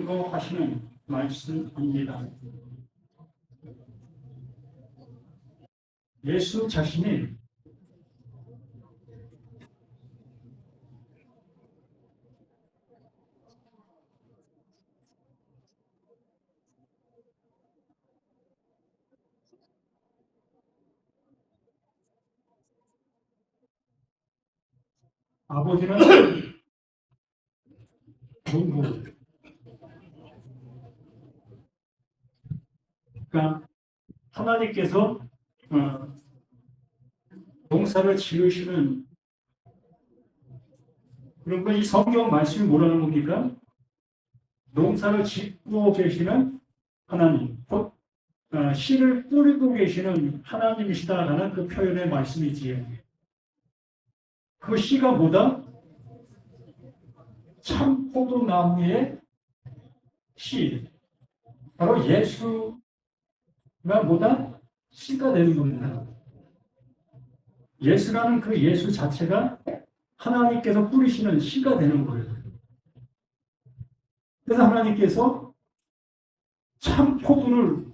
증거하시는 말씀입니다. 예수 자신이 아버지는 농부, 그러니까 하나님께서 농사를 지으시는 그런 거 이 성경 말씀이 뭐라는 겁니까? 농사를 짓고 계시는 하나님, 곧 씨를 뿌리고 계시는 하나님이시다라는 그 표현의 말씀이지요. 그 씨가 뭐다? 참 포도나무의 씨. 바로 예수가 뭐다? 씨가 되는 겁니다. 예수라는 그 예수 자체가 하나님께서 뿌리시는 씨가 되는 거예요. 그래서 하나님께서 참 포도를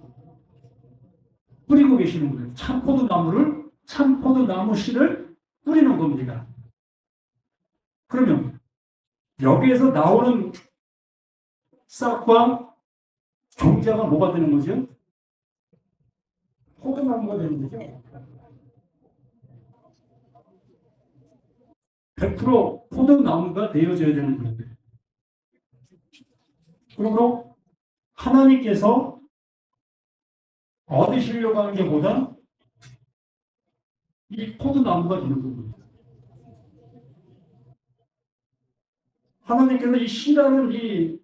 뿌리고 계시는 거예요. 참 포도나무를, 참 포도나무 씨를 뿌리는 겁니다. 그러면 여기에서 나오는 싹과 종자가 뭐가 되는 거죠? 포도나무가 되는 거죠. 100% 포도나무가 되어져야 되는 거예요. 그러므로 하나님께서 얻으시려고 하는 게 보다 이 포도나무가 되는 겁니다. 하나님께서 이 씨라는 이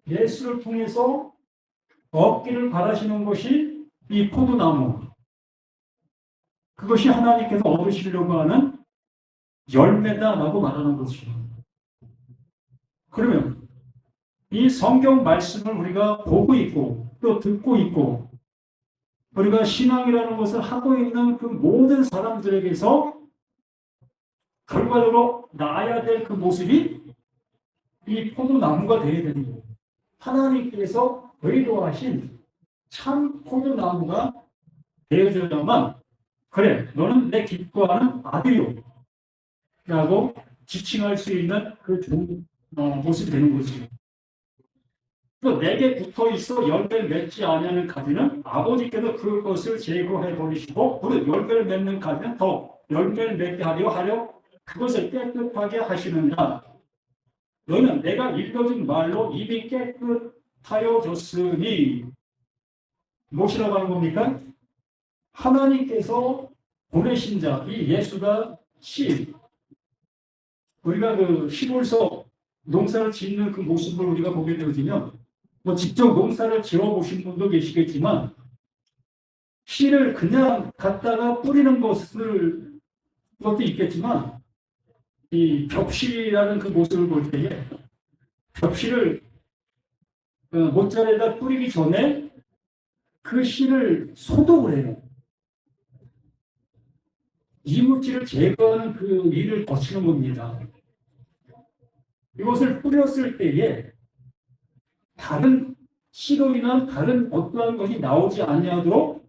예수를 통해서 얻기를 바라시는 것이 이 포도나무. 그것이 하나님께서 얻으시려고 하는 열매다라고 말하는 것이죠. 그러면 이 성경 말씀을 우리가 보고 있고 또 듣고 있고 우리가 신앙이라는 것을 하고 있는 그 모든 사람들에게서 결과적으로 나아야 될 그 모습이 이 포도나무가 되어야 되는 거예요. 하나님께서 의도하신 참 포도나무가 되어져야만 그래 너는 내 기뻐하는 아들이요 라고 지칭할 수 있는 그 좋은 모습이 되는 거지. 또 내게 붙어 있어 열매를 맺지 않는 가지는 아버지께서 그것을 제거해 버리시고 무릇 열매를 맺는 가지는 더 열매를 맺게 하려 그것을 깨끗하게 하시는다. 너는 내가 읽어준 말로 입이 깨끗하여졌으니 무엇이라고 하는 겁니까? 하나님께서 보내신 자, 이 예수가 씨. 우리가 그 시골서 농사를 짓는 그 모습을 우리가 보게 되어지면 뭐 직접 농사를 지어보신 분도 계시겠지만 씨를 그냥 갖다가 뿌리는 것도 있겠지만 이 벽실이라는 그 모습을 볼 때에 벽실을 모짜렐라 뿌리기 전에 그 씨를 소독을 해요. 이물질을 제거하는 그 일을 거치는 겁니다. 이것을 뿌렸을 때에 다른 씨로인한 다른 어떠한 것이 나오지 아니하도록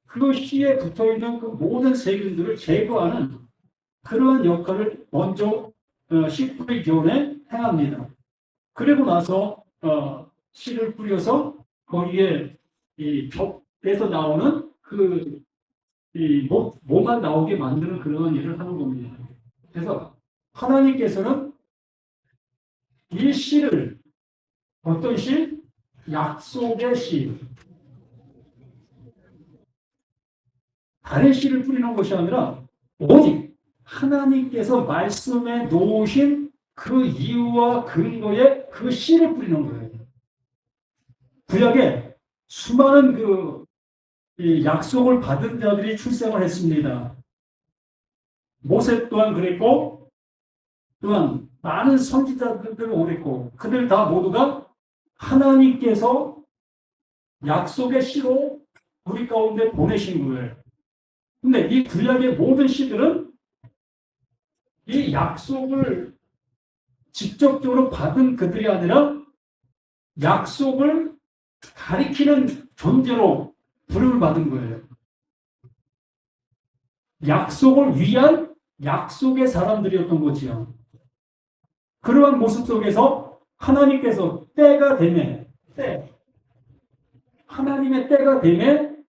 그 씨에 붙어있는 그 모든 세균들을 제거하는 그러한 역할을 먼저 씨 뿌리기 전에 행합니다. 그리고 나서 씨를 뿌려서 거기에 이 벽에서 나오는 그 뭐만 나오게 만드는 그런 일을 하는 겁니다. 그래서 하나님께서는 이 씨를 어떤 씨? 약속의 씨. 다른 씨를 뿌리는 것이 아니라 오직 하나님께서 말씀에 놓으신 그 이유와 근거에 그 씨를 뿌리는 거예요. 구약에 수많은 그 약속을 받은 자들이 출생을 했습니다. 모세 또한 그랬고 또한 많은 선지자들도 그랬고 그들 다 모두가 하나님께서 약속의 씨로 우리 가운데 보내신 거예요. 근데 이 구약의 모든 씨들은 이 약속을 직접적으로 받은 그들이 아니라 약속을 가리키는 존재로 부름을 받은 거예요. 약속을 위한 약속의 사람들이었던 거지요. 그러한 모습 속에서 하나님께서 때가 되면, 하나님의 때가 되면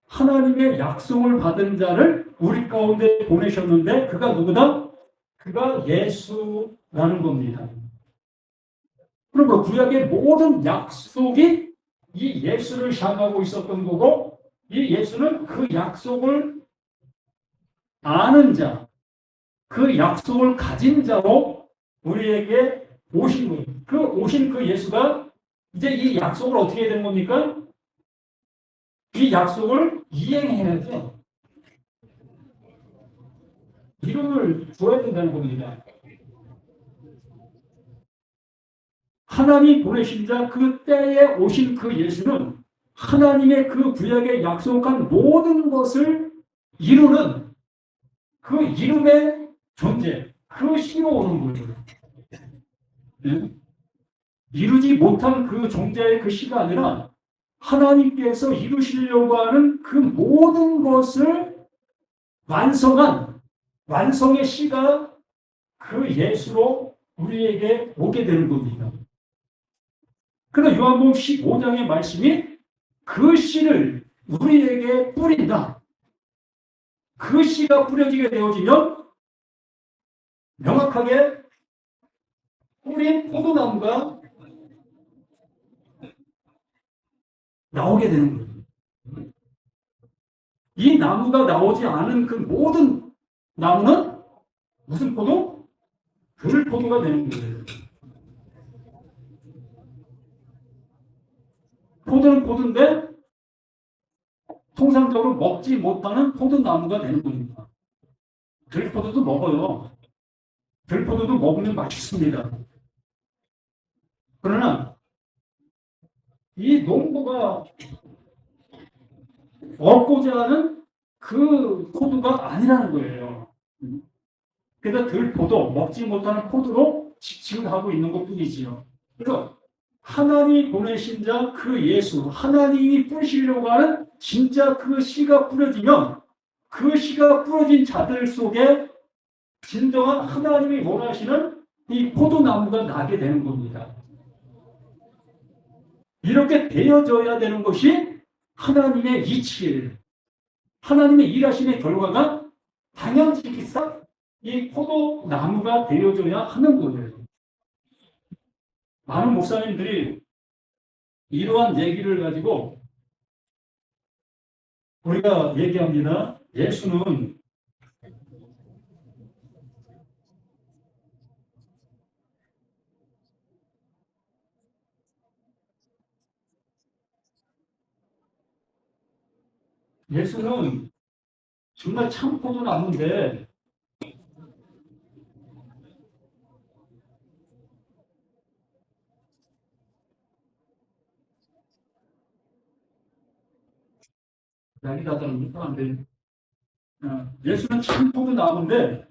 하나님의 약속을 받은 자를 우리 가운데 보내셨는데 그가 누구다? 그가 예수라는 겁니다. 그리고 구약의 모든 약속이 이 예수를 향하고 있었던 거고, 이 예수는 그 약속을 아는 자, 그 약속을 가진 자로 우리에게 오신 거예요. 그 오신 그 예수가 이제 이 약속을 어떻게 해야 되는 겁니까? 이 약속을 이행해야죠. 이름을 줘야 된다는 겁니다. 하나님 보내신 자 그 때에 오신 그 예수는 하나님의 그 구약에 약속한 모든 것을 이루는 그 이름의 존재, 그 시로 오는 거예요. 네? 이루지 못한 그 존재의 그 시가 아니라 하나님께서 이루시려고 하는 그 모든 것을 완성한 완성의 시가 그 예수로 우리에게 오게 되는 겁니다. 그러나 요한복음 15장의 말씀이 그 씨를 우리에게 뿌린다. 그 씨가 뿌려지게 되어지면 명확하게 뿌린 포도나무가 나오게 되는 거예요. 이 나무가 나오지 않은 그 모든 나무는 무슨 포도? 들포도가 되는 거예요. 포도는 포도인데 통상적으로 먹지 못하는 포도나무가 되는 겁니다. 들포도도 먹어요. 들포도도 먹으면 맛있습니다. 그러나 이 농부가 얻고자 하는 그 포도가 아니라는 거예요. 그래서 들포도, 먹지 못하는 포도로 지칭을 하고 있는 것 뿐이지요. 그래서 하나님이 보내신 자 그 예수, 하나님이 뿌리시려고 하는 진짜 그 씨가 뿌려지면 그 씨가 뿌려진 자들 속에 진정한 하나님이 원하시는 이 포도나무가 나게 되는 겁니다. 이렇게 되어져야 되는 것이 하나님의 이치예요. 하나님의 일하심의 결과가 당연시기사 이 포도나무가 되어져야 하는 거예요. 많은 목사님들이 이러한 얘기를 가지고 우리가 얘기합니다. 예수는 정말 참 포도나무인데 여기다 하면 안 돼. 예수는 참 포도나무인데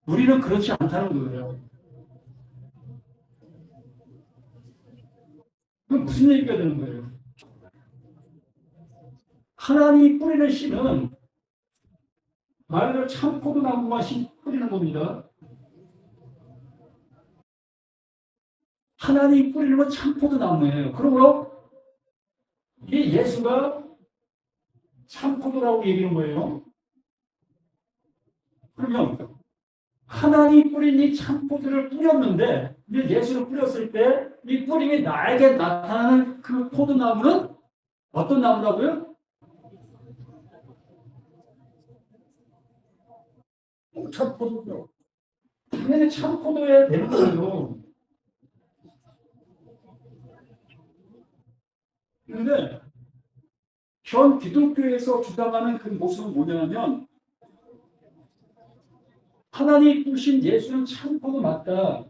우리는 그렇지 않다는 거예요. 그럼 무슨 얘기가 되는 거예요? 하나님이 뿌리는 씨는 말 그대로 참 포도나무만 뿌리는 겁니다. 하나님이 뿌리는 건 참 포도나무예요. 그러므로 이 예수가 참 포도라고 얘기하는 거예요. 그러면 하나님이 뿌린 이 참 포도를 뿌렸는데 이제 예수를 뿌렸을 때 이 뿌림이 나에게 나타나는 그 포도나무는 어떤 나무라고요? 참 포도죠. 당연히 참 포도여야 되는 거예요. 그런데 현 기독교에서 주장하는 그 모습은 뭐냐면 하나님이 뿌신 예수는 참 포도 맞다.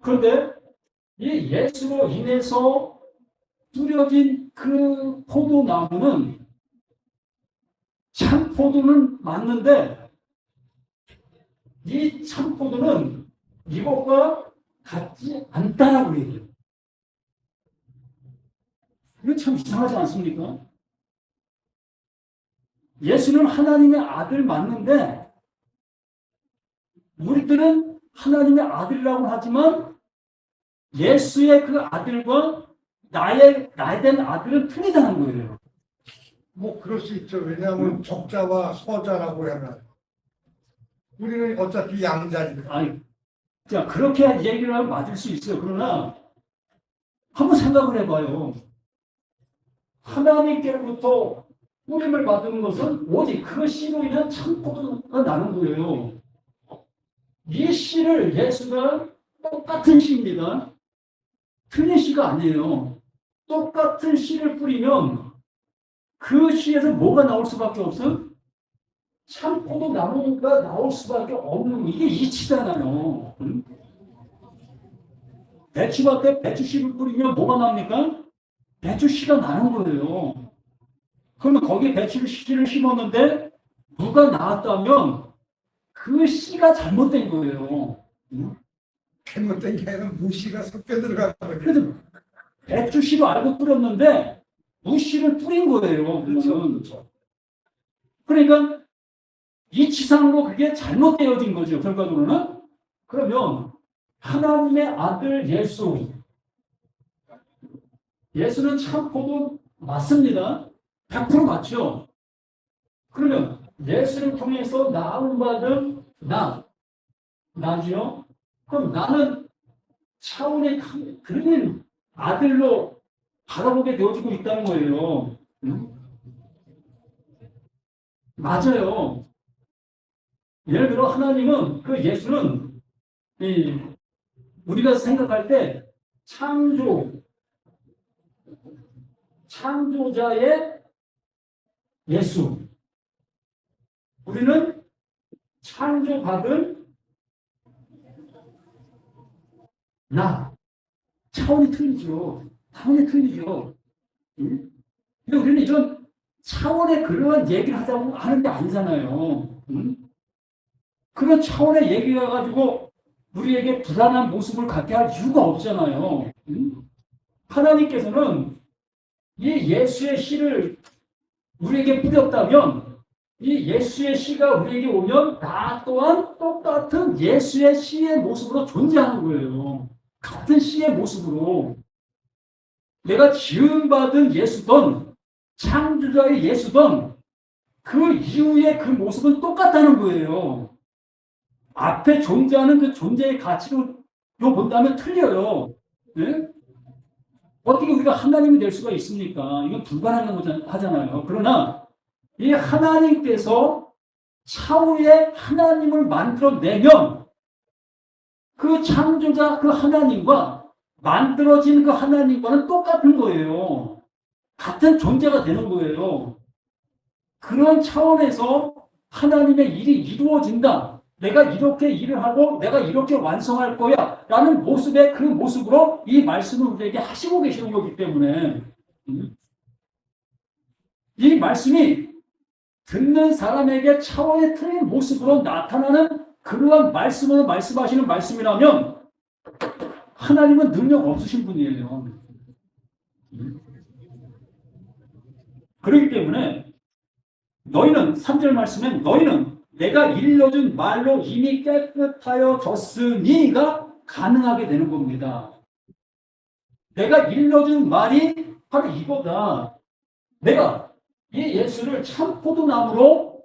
그런데 이 예수로 인해서 뿌려진 그 포도나무는 참 포도는 맞는데 이 참 포도는 이것과 같지 않다라고 얘기해요. 이거 참 이상하지 않습니까? 예수는 하나님의 아들 맞는데 우리들은 하나님의 아들이라고 하지만 예수의 그 아들과 나에 된 아들은 틀리다는 거예요. 뭐 그럴 수 있죠. 왜냐하면 적자와 서자라고 하면 우리는 어차피 양자니까. 아니, 자, 그렇게 얘기를 하면 맞을 수 있어요. 그러나 한번 생각을 해봐요. 하나님께로부터 뿌림을 받은 것은 오직 그 씨로 인한 참포도가 나는 거예요. 이 씨를 예수가 똑같은 씨입니다. 틀린 씨가 아니에요. 똑같은 씨를 뿌리면 그 씨에서 뭐가 나올 수밖에 없어요? 참포도 나무가 나올 수밖에 없는 거. 이게 이치잖아요. 응? 배추밭에 배추씨를 뿌리면 뭐가 납니까? 배추씨가 나는 거예요. 그러면 거기에 배추씨를 심었는데 누가 나왔다면 그 씨가 잘못된 거예요. 응? 잘못된 게 아니라 무시가 섞여 들어간 거예요. 그래서 배추씨로 알고 뿌렸는데 무씨를 뿌린 거예요. 그렇죠. 그러니까 이치상으로 그게 잘못되어진 거죠. 결과적으로는. 그러면 하나님의 아들 예수는 참고도 맞습니다. 100% 맞죠. 그러면 예수를 통해서 나음받은 나지요. 그럼 나는 차원의 그런 아들로 바라보게 되어지고 있다는 거예요. 응? 맞아요. 예를 들어 하나님은 그 예수는 우리가 생각할 때 창조자의 예수. 우리는 창조받은 나. 차원이 틀리죠. 차원이 틀리죠. 응? 근데 우리는 이런 차원의 그러한 얘기를 하자고 하는 게 아니잖아요. 응? 그런 차원의 얘기가 가지고 우리에게 불안한 모습을 갖게 할 이유가 없잖아요. 응? 하나님께서는 이 예수의 씨를 우리에게 뿌렸다면 이 예수의 씨가 우리에게 오면 나 또한 똑같은 예수의 씨의 모습으로 존재하는 거예요. 같은 씨의 모습으로. 내가 지음받은 예수든 창조자의 예수든 그 이후의 그 모습은 똑같다는 거예요. 앞에 존재하는 그 존재의 가치로 본다면 틀려요. 네? 어떻게 우리가 하나님이 될 수가 있습니까? 이건 불가능한 하잖아요. 그러나 이 하나님께서 차후에 하나님을 만들어내면 그 창조자 그 하나님과 만들어진 그 하나님과는 똑같은 거예요. 같은 존재가 되는 거예요. 그런 차원에서 하나님의 일이 이루어진다. 내가 이렇게 일을 하고 내가 이렇게 완성할 거야 라는 모습의 그 모습으로 이 말씀을 우리에게 하시고 계시는 거기 때문에 이 말씀이 듣는 사람에게 차원의 틀린 모습으로 나타나는 그러한 말씀으로 말씀하시는 말씀이라면 하나님은 능력 없으신 분이에요. 그렇기 때문에 너희는 3절 말씀엔 너희는 내가 일러준 말로 이미 깨끗하여졌으니가 가능하게 되는 겁니다. 내가 일러준 말이 바로 이거다. 내가 이 예수를 참 포도나무로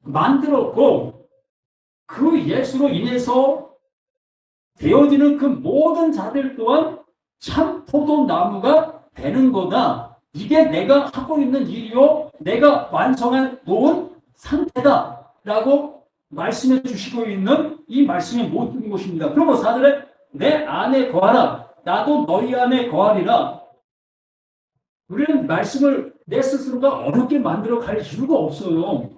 만들었고 그 예수로 인해서 되어지는 그 모든 자들 또한 참 포도나무가 되는 거다. 이게 내가 하고 있는 일이요. 내가 완성해 놓은 상태다. 라고 말씀해 주시고 있는 이 말씀의 모든 것입니다. 그리고 4절에 내 안에 거하라. 나도 너희 안에 거하리라. 우리는 말씀을 내 스스로가 어렵게 만들어 갈 이유가 없어요.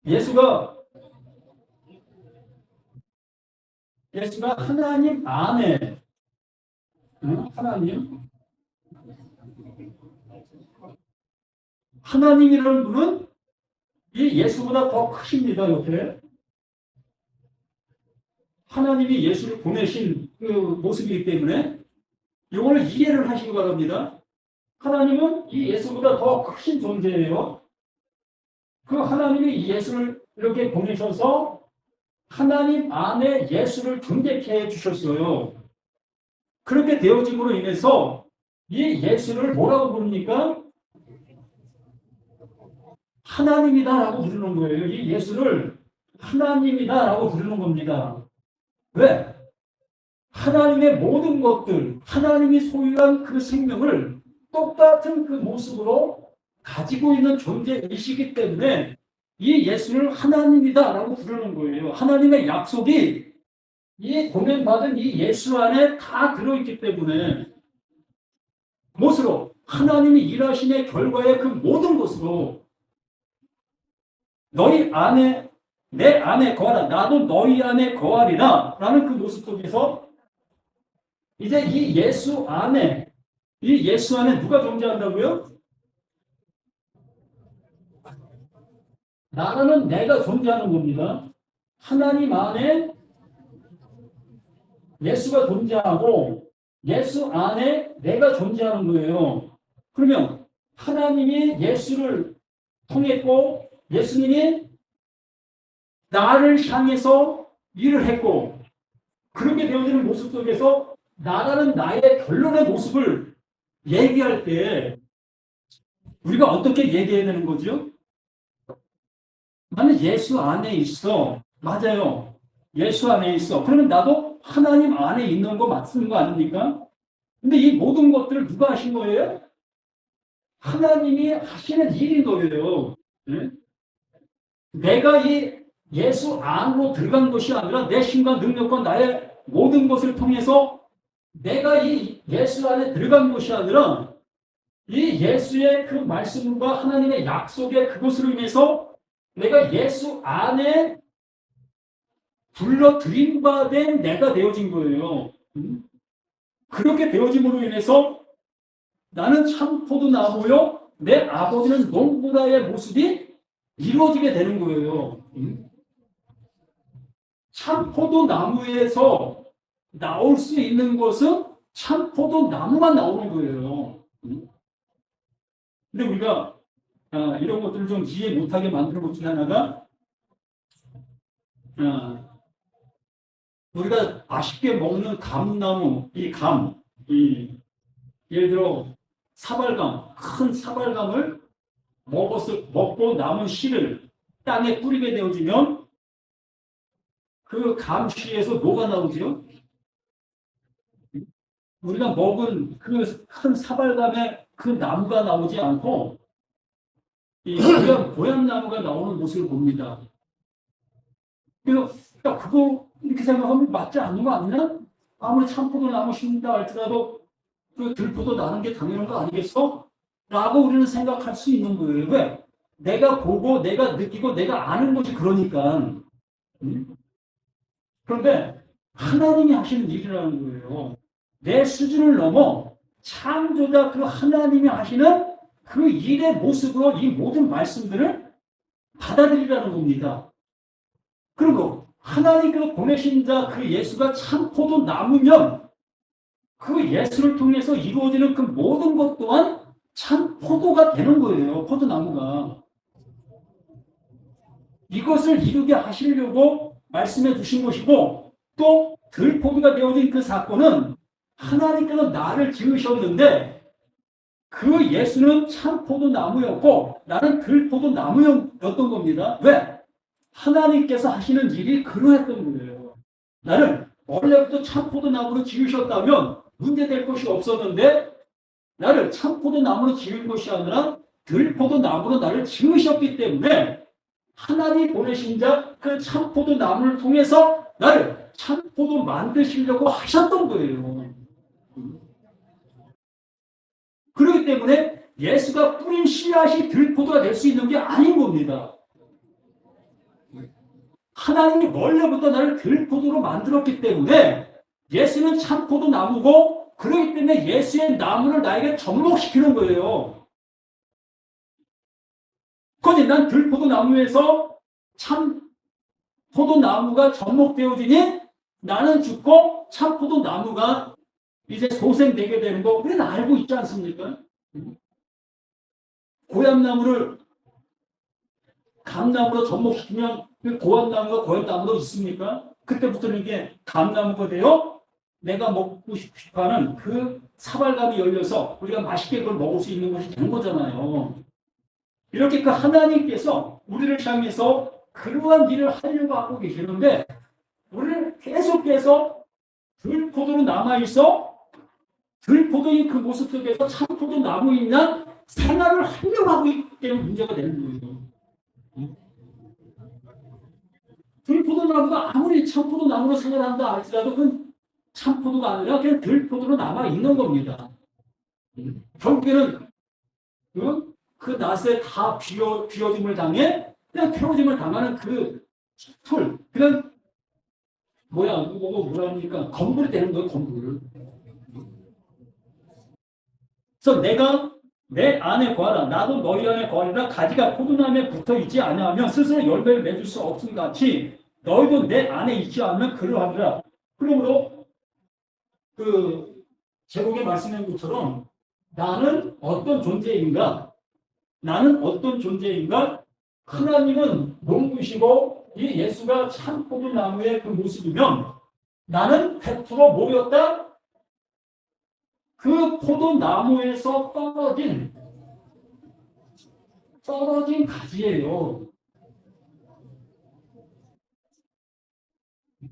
예수가 하나님 안에 하나님 하나님이라는 분은 이 예수보다 더 크십니다. 옆에 하나님이 예수를 보내신 그 모습이기 때문에 이거를 이해를 하시기 바랍니다. 하나님은 이 예수보다 더 크신 존재예요. 그 하나님이 이 예수를 이렇게 보내셔서 하나님 안에 예수를 존재케 해 주셨어요. 그렇게 되어짐으로 인해서 이 예수를 뭐라고 부릅니까? 하나님이다라고 부르는 거예요. 이 예수를 하나님이다라고 부르는 겁니다. 왜? 하나님의 모든 것들, 하나님이 소유한 그 생명을 똑같은 그 모습으로 가지고 있는 존재이시기 때문에 이 예수를 하나님이다라고 부르는 거예요. 하나님의 약속이 이 보낸받은 이 예수 안에 다 들어있기 때문에 무엇으로? 하나님이 일하심의 결과의 그 모든 것으로 너희 안에 내 안에 거하라 나도 너희 안에 거하리라 라는 그 모습 속에서 이제 이 예수 안에 누가 존재한다고요? 나라는 내가 존재하는 겁니다. 하나님 안에 예수가 존재하고 예수 안에 내가 존재하는 거예요. 그러면 하나님이 예수를 통했고 예수님이 나를 향해서 일을 했고 그렇게 되어지는 모습 속에서 나라는 나의 결론의 모습을 얘기할 때 우리가 어떻게 얘기해야 되는 거죠? 나는 예수 안에 있어. 맞아요. 예수 안에 있어. 그러면 나도 하나님 안에 있는 거 맞는 거 아닙니까? 근데 이 모든 것들을 누가 하신 거예요? 하나님이 하시는 일인 거예요. 네? 내가 이 예수 안으로 들어간 것이 아니라 내 힘과 능력과 나의 모든 것을 통해서 내가 이 예수 안에 들어간 것이 아니라 이 예수의 그 말씀과 하나님의 약속의 그것으로 인해서 내가 예수 안에 불러들인 바 된 내가 되어진 거예요. 그렇게 되어짐으로 인해서 나는 참 포도나무요 내 아버지는 농부다의 모습이 이루어지게 되는 거예요. 참 포도나무에서 나올 수 있는 것은 참 포도나무만 나오는 거예요. 근데 우리가 이런 것들을 좀 이해 못하게 만드는 것 중에 하나가 우리가 맛있게 먹는 감나무, 예를 들어 사발감, 큰 사발감을 먹고 남은 씨를 땅에 뿌리게 되어지면 그 감씨에서 뭐가 나오죠? 우리가 먹은 그 큰 사발감의 그 나무가 나오지 않고 이 고향나무가 나오는 모습을 봅니다. 그래서 그거 이렇게 생각하면 맞지 않는 거 아니냐? 아무리 참포도 나무 심는다 할지라도 그 들포도 나는 게 당연한 거 아니겠어? 라고 우리는 생각할 수 있는 거예요. 왜? 내가 보고 내가 느끼고 내가 아는 것이 그러니까. 그런데 하나님이 하시는 일이라는 거예요. 내 수준을 넘어 창조자 그 하나님이 하시는 그 일의 모습으로 이 모든 말씀들을 받아들이라는 겁니다. 그리고 하나님께서 보내신 자 그 예수가 참 포도나무면 그 예수를 통해서 이루어지는 그 모든 것 또한 참 포도가 되는 거예요. 포도나무가. 이것을 이루게 하시려고 말씀해 주신 것이고 또 들포도가 되어진 그 사건은 하나님께서 나를 지으셨는데 그 예수는 참 포도나무였고 나는 들포도나무였던 겁니다. 왜? 하나님께서 하시는 일이 그러했던 거예요. 나를 원래부터 참 포도나무로 지으셨다면 문제될 것이 없었는데 나를 참 포도나무로 지은 것이 아니라 들포도나무로 나를 지으셨기 때문에 하나님 보내신 자 그 참 포도나무를 통해서 나를 참 포도 만드시려고 하셨던 거예요. 그렇기 때문에 예수가 뿌린 씨앗이 들포도가 될 수 있는 게 아닌 겁니다. 하나님이 원래부터 나를 들포도로 만들었기 때문에 예수는 참 포도나무고 그렇기 때문에 예수의 나무를 나에게 접목시키는 거예요. 그런데 난 들포도나무에서 참 포도나무가 접목되어지니 나는 죽고 참 포도나무가 이제 소생되게 되는 거 우리는 알고 있지 않습니까? 고향나무를 감나무로 접목시키면 그 고향나무가 고향나무로 있습니까? 그때부터는 이게 감나무가 되어 내가 먹고 싶어하는 그 사발감이 열려서 우리가 맛있게 그걸 먹을 수 있는 것이 된 거잖아요. 이렇게 그 하나님께서 우리를 향해서 그러한 일을 하려고 하고 계시는데 우리는 계속해서 들포도로 남아있어 들포도인 그 모습 속에서 참포도 나무 있는 생활을 하려고 하고 있기 때문에 문제가 되는 거예요. 들포도나무가 아무리 참포도나무로 생활한다 할지라도 그건 참포도가 아니라 그냥 들포도로 남아있는 겁니다. 결국에는 그 낫에 다 비워짐을 당해 그냥 태워짐을 당하는 그 그냥 뭐라 합니까? 건물이 되는 거예요, 건물. 그래서 내가 내 안에 거하라. 나도 너희 안에 거하리라. 가지가 포도나무에 붙어 있지 아니하면 스스로 열매를 맺을 수 없음 같이 너희도 내 안에 있지 않으면 그러하리라. 그러므로 그 제목에 말씀한 것처럼 나는 어떤 존재인가? 나는 어떤 존재인가? 하나님은 농부시고 이 예수가 참 포도나무의 그 모습이면 나는 100% 뭐였다? 그 포도나무에서 떨어진 가지예요.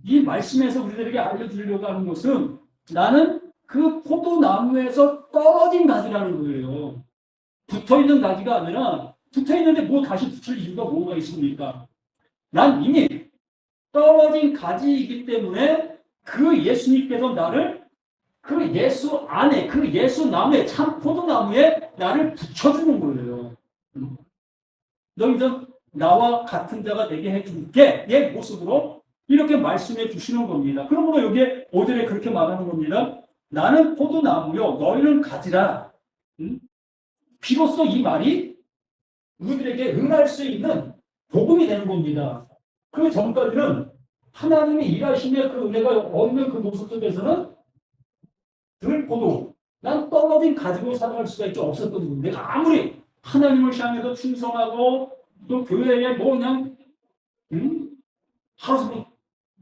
이 말씀에서 우리들에게 알려주려고 하는 것은 나는 그 포도나무에서 떨어진 가지라는 거예요. 붙어있는 가지가 아니라 붙어있는데 뭐 다시 붙일 이유가 뭐가 있습니까? 난 이미 떨어진 가지이기 때문에 그 예수님께서 나를 그 예수 안에 그 예수 나무에 참 포도나무에 나를 붙여주는 거예요. 너희들 나와 같은 자가 되게 해줄게 내 모습으로 이렇게 말씀해 주시는 겁니다. 그러므로 여기에 5절에 그렇게 말하는 겁니다. 나는 포도나무요 너희는 가지라. 비로소 이 말이 우리들에게 응할 수 있는 복음이 되는 겁니다. 그 전까지는 하나님이 일하심의 그 은혜가 없는 그 모습 속에서는 들포도 난 떨어진 가지고 살아갈 수가 없었던 거예요. 내가 아무리 하나님을 향해서 충성하고 또 교회에 뭐 그냥 하루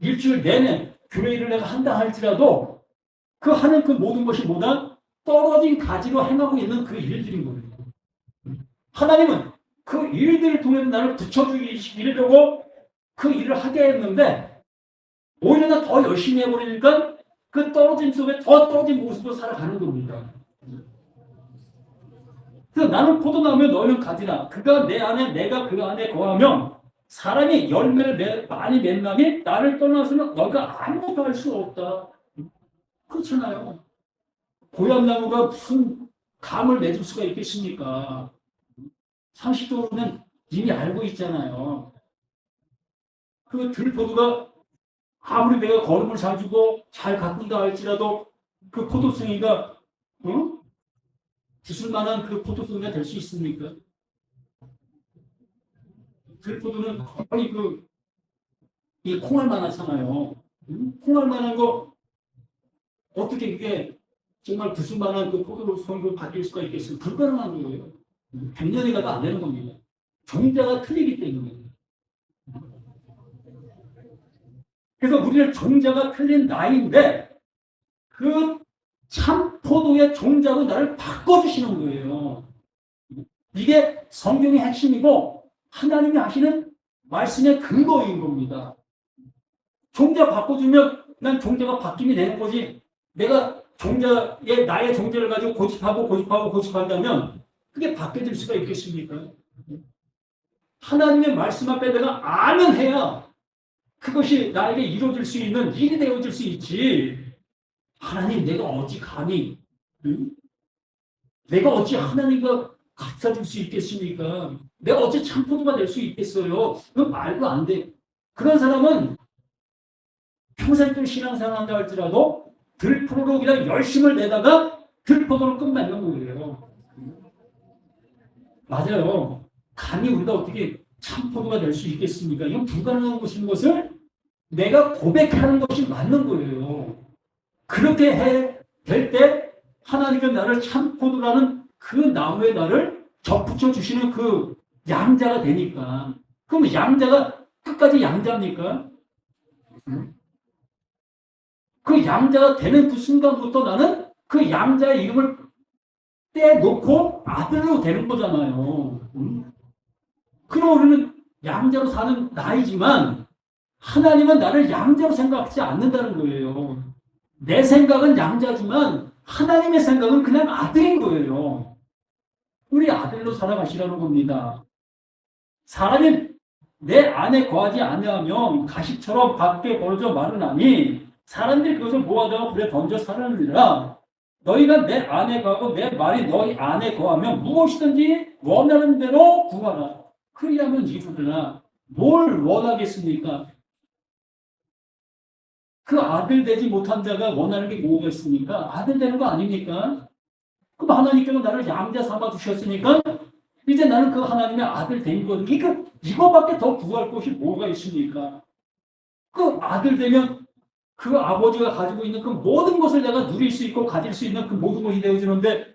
일주일 내내 교회 일을 내가 한다 할지라도 그 하는 그 모든 것이 뭐다? 떨어진 가지로 행하고 있는 그 일들인 거예요. 하나님은 그 일들을 통해서 나를 붙여주시려고 그 일을 하게 했는데 오히려 나 더 열심히 해버리니까 그 떨어짐 속에 더 떨어진 모습으로 살아가는 겁니다. 그래서 나는 포도나무에 너희는 가지라. 그가 내 안에 내가 그 안에 거하면 사람이 열매를 많이 맺나니 나를 떠나서는 너희가 아무것도 할 수 없다. 그렇잖아요. 고향나무가 무슨 감을 맺을 수가 있겠습니까? 상식적으로는 이미 알고 있잖아요. 그 들포도가 아무리 내가 걸음을 잘 주고 잘 가꾼다 할지라도 그 포도송이가 주술 만한 그 포도송이가 될 수 있습니까? 들포도는 거의 이 콩알 만하잖아요. 콩알 만한 거 어떻게 이게 정말 주술 만한 그 포도송이로 바뀔 수가 있겠어요? 불가능한 거예요. 100년이 가도 안 되는 겁니다. 종자가 틀리기 때문에. 그래서 우리는 종자가 틀린 나이인데 그 참포도의 종자로 나를 바꿔주시는 거예요. 이게 성경의 핵심이고 하나님이 하시는 말씀의 근거인 겁니다. 종자 바꿔주면 난 종자가 바뀜이 되는 거지 내가 나의 종자를 가지고 고집한다면 그게 바뀌어질 수가 있겠습니까? 하나님의 말씀 앞에 내가 아멘 해야 그것이 나에게 이루어질 수 있는 일이 되어질 수 있지. 하나님 내가 어찌 감히 내가 어찌 하나님과 같아질 수 있겠습니까? 내가 어찌 참포도가 될 수 있겠어요? 그건 말도 안 돼. 그런 사람은 평생 좀 신앙생활 한다 할지라도 들포도로 그냥 열심을 내다가 들포도로 끝맺는 거예요. 맞아요. 감히 우리가 어떻게 참포도가 될 수 있겠습니까? 이건 불가능한 것인 것을 내가 고백하는 것이 맞는 거예요. 그렇게 될 때 하나님은 나를 참포도라는 그 나무에 나를 접붙여 주시는 그 양자가 되니까. 그럼 양자가 끝까지 양자입니까? 그 양자가 되는 그 순간부터 나는 그 양자의 이름을 떼놓고 아들로 되는 거잖아요. 그럼 우리는 양자로 사는 나이지만 하나님은 나를 양자로 생각하지 않는다는 거예요. 내 생각은 양자지만 하나님의 생각은 그냥 아들인 거예요. 우리 아들로 살아가시라는 겁니다. 사람이 내 안에 거하지 아니하면 가시처럼 밖에 벌어져 마르나니 사람들이 그것을 모아다가 불에 던져 살아내리라. 너희가 내 안에 거하고 내 말이 너희 안에 거하면 무엇이든지 원하는 대로 구하라. 그리하면 이루리라. 뭘 원하겠습니까? 그 아들 되지 못한 자가 원하는 게 뭐가 있습니까? 아들 되는 거 아닙니까? 그럼 하나님께서 나를 양자 삼아 주셨으니까 이제 나는 그 하나님의 아들 된 거니까 이거밖에 더 구할 것이 뭐가 있습니까? 그 아들 되면 그 아버지가 가지고 있는 그 모든 것을 내가 누릴 수 있고 가질 수 있는 그 모든 것이 되어지는데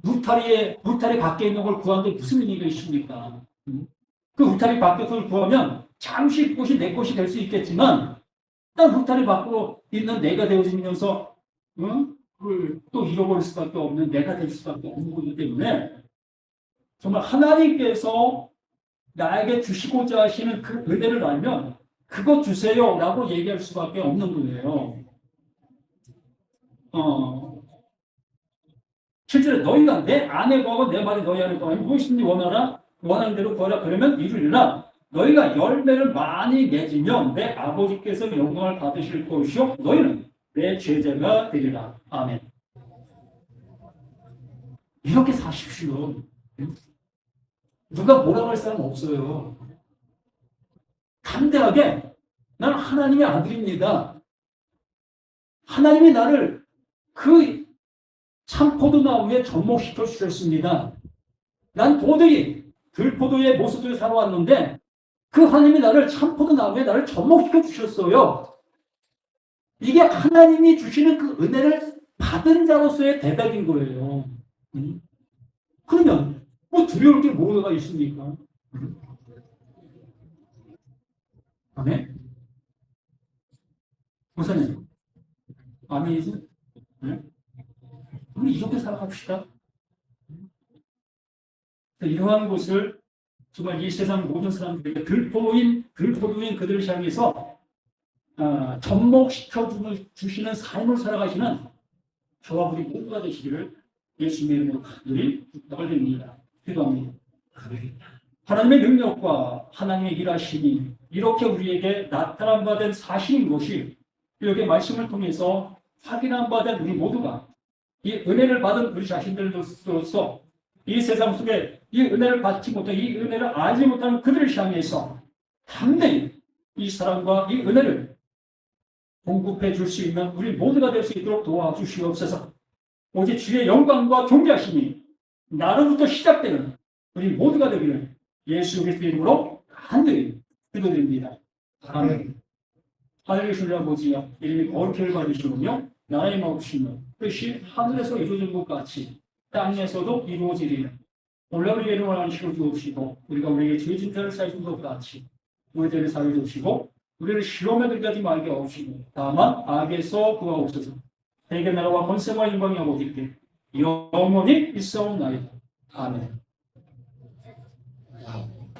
울타리 밖에 있는 걸 구하는 게 무슨 의미가 있습니까? 그 울타리 밖에 걸 구하면 잠시 그것이 내 것이 될 수 있겠지만 난 울타리 밖으로 있는 내가 되어지면서 그걸 또 잃어버릴 수밖에 없는 내가 될 수밖에 없는 거기 때문에 정말 하나님께서 나에게 주시고자 하시는 그 은혜를 알면 그거 주세요 라고 얘기할 수밖에 없는 거예요. 실제로 너희가 내 안에 거하고 내 말이 너희 안에 거하면 무엇이든지 원하라 원하는 대로 구하라 그러면 이루리라. 너희가 열매를 많이 맺으면 내 아버지께서 영광을 받으실 것이요 너희는 내 제자가 되리라. 아멘. 이렇게 사십시오. 누가 뭐라고 할 사람 없어요. 담대하게 나는 하나님의 아들입니다. 하나님이 나를 그 참포도나무에 접목시켜 주셨습니다. 난 도저히 들포도의 모습을 살아왔는데 그 하나님이 나를 참포도나무에 나를 접목시켜 주셨어요. 이게 하나님이 주시는 그 은혜를 받은 자로서의 대답인 거예요. 그러면 뭐 두려울 게 뭐가 있습니까? 아멘? 목사님, 아멘이지? 네? 우리 이렇게 살아갑시다. 이러한 것을 정말 이 세상 모든 사람들에게 들포도인 그들을 향해서 접목시켜 주시는 삶을 살아가시는 저와 우리 모두가 되시기를 예수님의 이름으로 간절히 부탁을 드립니다. 기도합니다. 하나님의 능력과 하나님의 일하심이 이렇게 우리에게 나타난 바 된 사실인 것이 이렇게 말씀을 통해서 확인한 바 된 우리 모두가 이 은혜를 받은 우리 자신들로서 이 세상 속에 이 은혜를 받지 못한 이 은혜를 알지 못하는 그들을 향해서 당연히 이 사랑과 이 은혜를 공급해 줄 수 있는 우리 모두가 될 수 있도록 도와주시옵소서. 오직 주의 영광과 존귀하심이 나로부터 시작되는 우리 모두가 되기를 예수 그리스도의 이름으로 간절히 기도드립니다. 아멘. 하늘에 계신 아버지여 이름이 거룩히 받으시오며 나라의 마옵시며 뜻이 하늘에서 이루어진 것 같이 땅에서도 이루어지리라. 오늘 우리의 이름을 안식을 주옵시고 우리가 우리에게 죄 진 자를 사해준 것 같이 우리 죄를 사해 주옵시고 우리를 시험에 들게 하지 말게 하옵시고 다만 악에서 구하옵소서. 대개 나라와 권세와 영광이 아버지께 영원히 있사옵나이다. 아멘.